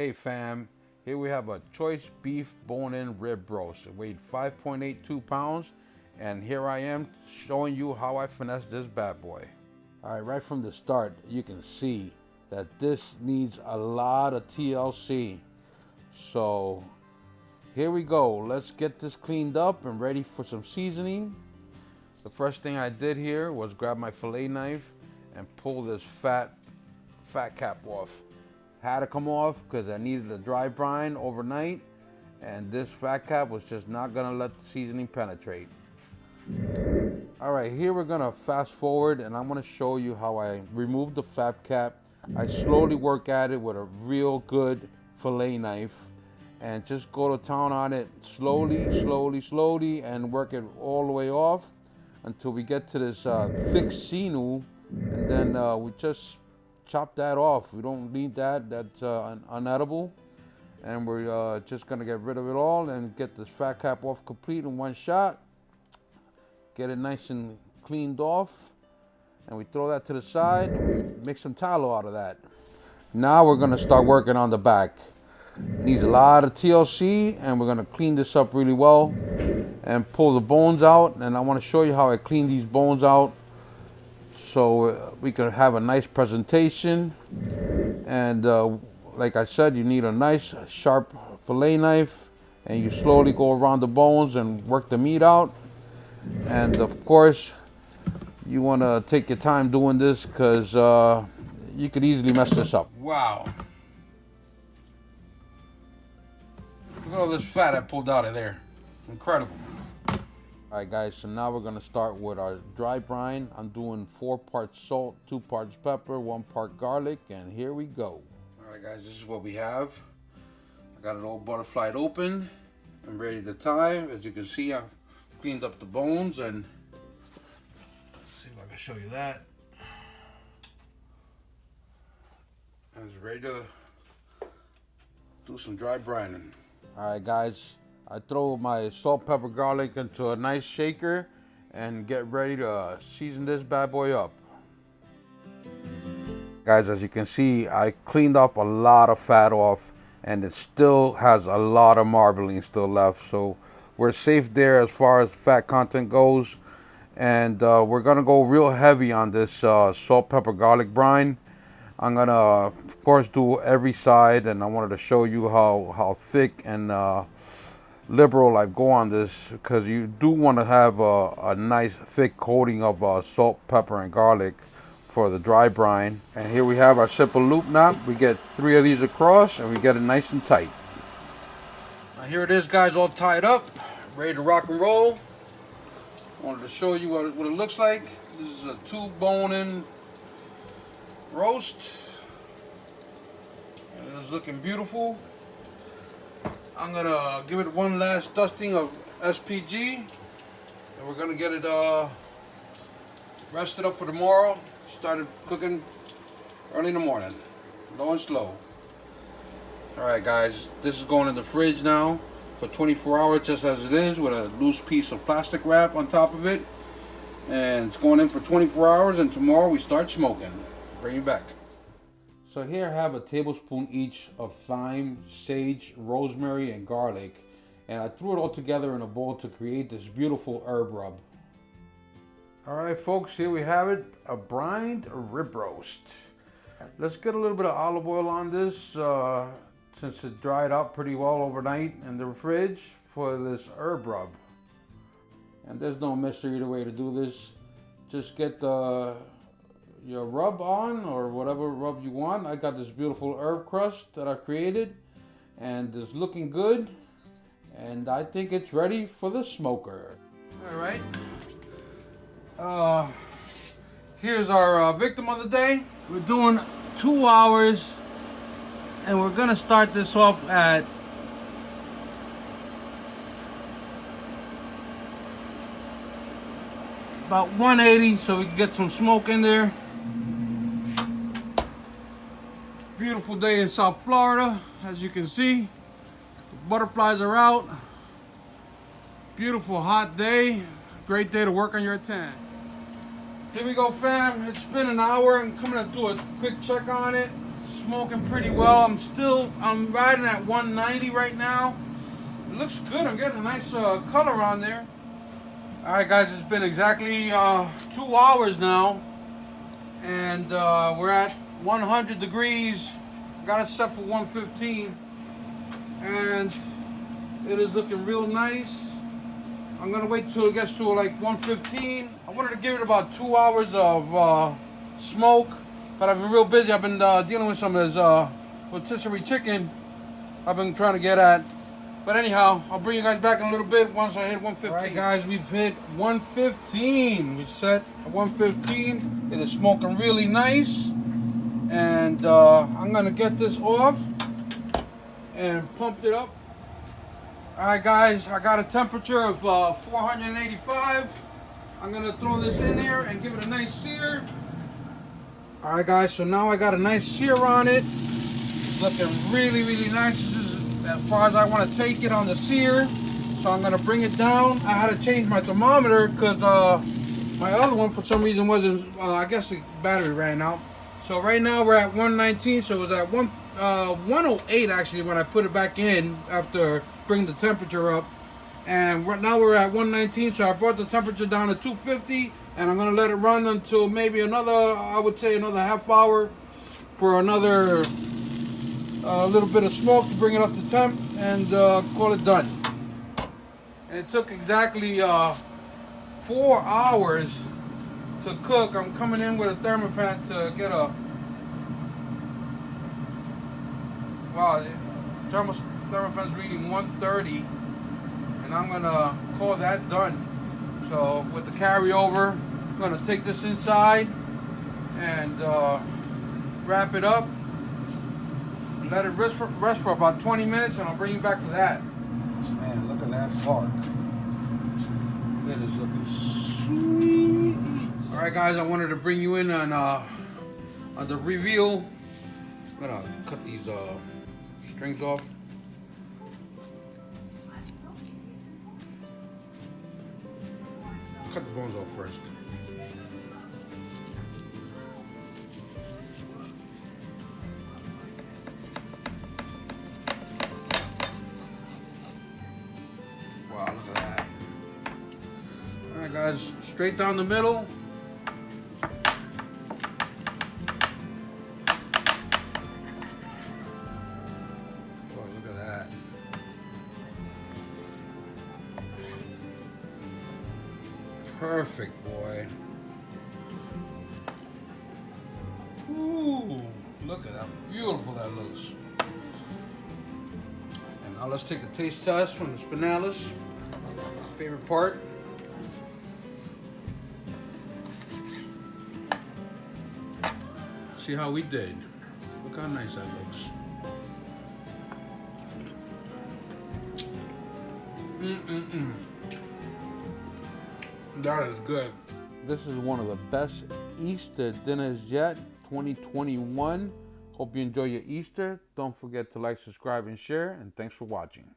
Hey fam, here we have a choice beef bone-in rib roast. It weighed 5.82 pounds, and here I am showing you how I finesse this bad boy. All right, right from the start, you can see that this needs a lot of TLC. So here we go. Let's get this cleaned up and ready for some seasoning. The first thing I did here was grab my fillet knife and pull this fat cap off. Had to come off because I needed a dry brine overnight, and this fat cap was just not gonna let the seasoning penetrate. All right, here we're gonna fast forward, and I'm gonna show you how I remove the fat cap. I slowly work at it with a real good fillet knife and just go to town on it slowly, and work it all the way off until we get to this thick sinew, and then we just chop that off. We don't need that. That's unedible. And we're just gonna get rid of it all and get this fat cap off complete in one shot. Get it nice and cleaned off. And we throw that to the side and we make some tallow out of that. Now we're gonna start working on the back. It needs a lot of TLC, and we're gonna clean this up really well and pull the bones out. And I wanna show you how I clean these bones out so we can have a nice presentation. And like I said, you need a nice sharp fillet knife, and you slowly go around the bones and work the meat out. And of course, you want to take your time doing this because you could easily mess this up. Wow. Look at all this fat I pulled out of there. Incredible. All right, guys, so now we're gonna start with our dry brine. I'm doing 4 parts salt, 2 parts pepper, 1 part garlic, and here we go. All right, guys, this is what we have. I got it all butterflied open and ready to tie. As you can see, I cleaned up the bones, and let's see if I can show you that. I was ready to do some dry brining. All right, guys. I throw my salt, pepper, garlic into a nice shaker and get ready to season this bad boy up. Guys, as you can see, I cleaned off a lot of fat off, and it still has a lot of marbling still left. So we're safe there as far as fat content goes. And we're gonna go real heavy on this salt, pepper, garlic brine. I'm gonna, of course, do every side, and I wanted to show you how thick and liberal I go on this, because you do want to have a nice thick coating of salt, pepper, and garlic for the dry brine. And here we have our simple loop knot. We get 3 of these across, and we get it nice and tight. Now here it is, guys, all tied up, ready to rock and roll. Wanted to show you what it looks like. This is a 2 bone-in roast, and it's looking beautiful. I'm gonna give it one last dusting of SPG, and we're gonna get it rested up for tomorrow. Started cooking early in the morning, low and slow. All right, guys, this is going in the fridge now for 24 hours, just as it is, with a loose piece of plastic wrap on top of it. And it's going in for 24 hours, and tomorrow we start smoking. Bring you back. So here I have a tablespoon each of thyme, sage, rosemary, and garlic, and I threw it all together in a bowl to create this beautiful herb rub. All right, folks, here we have it, a brined rib roast. Let's get a little bit of olive oil on this, since it dried out pretty well overnight in the fridge for this herb rub. And there's no mystery the way to do this. Just get your rub on, or whatever rub you want. I got this beautiful herb crust that I've created, and it's looking good, and I think it's ready for the smoker. All right, here's our victim of the day. We're doing 2 hours, and we're gonna start this off at about 180 so we can get some smoke in there. Beautiful day in South Florida, as you can see. The butterflies are out. Beautiful hot day. Great day to work on your tan. Here we go, fam. It's been an hour. I'm coming to do a quick check on it. smoking pretty well. I'm riding at 190 right now. It looks good. I'm getting a nice color on there. All right, guys, it's been exactly 2 hours now, and we're at 100 degrees. Got it set for 115, and it is looking real nice. I'm gonna wait till it gets to like 115. I wanted to give it about 2 hours of smoke, but I've been real busy. I've been dealing with some of this rotisserie chicken I've been trying to get at. But anyhow, I'll bring you guys back in a little bit once I hit 115. All right, guys, we've hit 115. We set at 115. It is smoking really nice. And I'm gonna get this off and pump it up. All right, guys, I got a temperature of 485. I'm gonna throw this in there and give it a nice sear. All right, guys, so now I got a nice sear on it. It's looking really, really nice. This is as far as I want to take it on the sear. So I'm gonna bring it down. I had to change my thermometer because my other one for some reason wasn't, I guess the battery ran out. So right now we're at 119, so it was at 108 actually when I put it back in after bringing the temperature up. And now we're at 119, so I brought the temperature down to 250, and I'm gonna let it run until maybe another, I would say another half hour for another little bit of smoke to bring it up to temp and call it done. And it took exactly 4 hours to cook. I'm coming in with a thermopat to get a, wow, the thermopat's reading 130, and I'm gonna call that done. So with the carryover, I'm gonna take this inside and wrap it up, let it rest for about 20 minutes, and I'll bring you back for that. Man, look at that bark. It is looking sweet. All right, guys, I wanted to bring you in on the reveal. I'm gonna cut these strings off. Cut the bones off first. Wow, look at that. All right, guys, straight down the middle. Perfect, boy. Ooh, look at how beautiful that looks. And now let's take a taste test from the spinalis. Favorite part. See how we did. Look how nice that looks. That is good. This is one of the best Easter dinners yet, 2021. Hope you enjoy your Easter. Don't forget to like, subscribe, and share. And thanks for watching.